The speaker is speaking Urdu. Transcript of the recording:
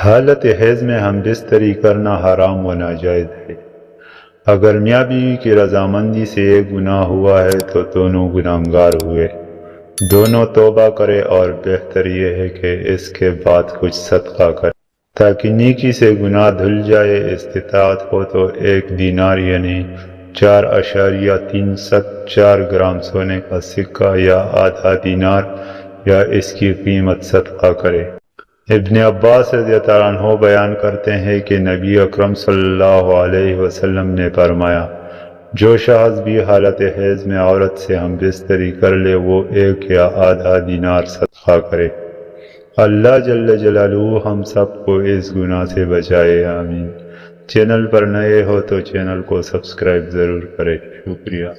حالت حیض میں ہم بستری کرنا حرام و ناجائز ہے۔ اگر میاں بیوی کی رضامندی سے ایک گناہ ہوا ہے تو دونوں گناہگار ہوئے، دونوں توبہ کرے اور بہتر یہ ہے کہ اس کے بعد کچھ صدقہ کرے تاکہ نیکی سے گناہ دھل جائے۔ استطاعت ہو تو 1 دینار یعنی 4.34 گرام سونے کا سکہ یا آدھا دینار یا اس کی قیمت صدقہ کرے۔ ابن عباس رضی اللہ عنہ بیان کرتے ہیں کہ نبی اکرم صلی اللہ علیہ وسلم نے فرمایا، جو شخص بھی حالت حیض میں عورت سے ہم بستری کر لے وہ 1 یا آدھا دینار صدقہ کرے۔ اللہ جل جلالہ ہم سب کو اس گناہ سے بچائے، آمین۔ چینل پر نئے ہو تو چینل کو سبسکرائب ضرور کریں۔ شکریہ۔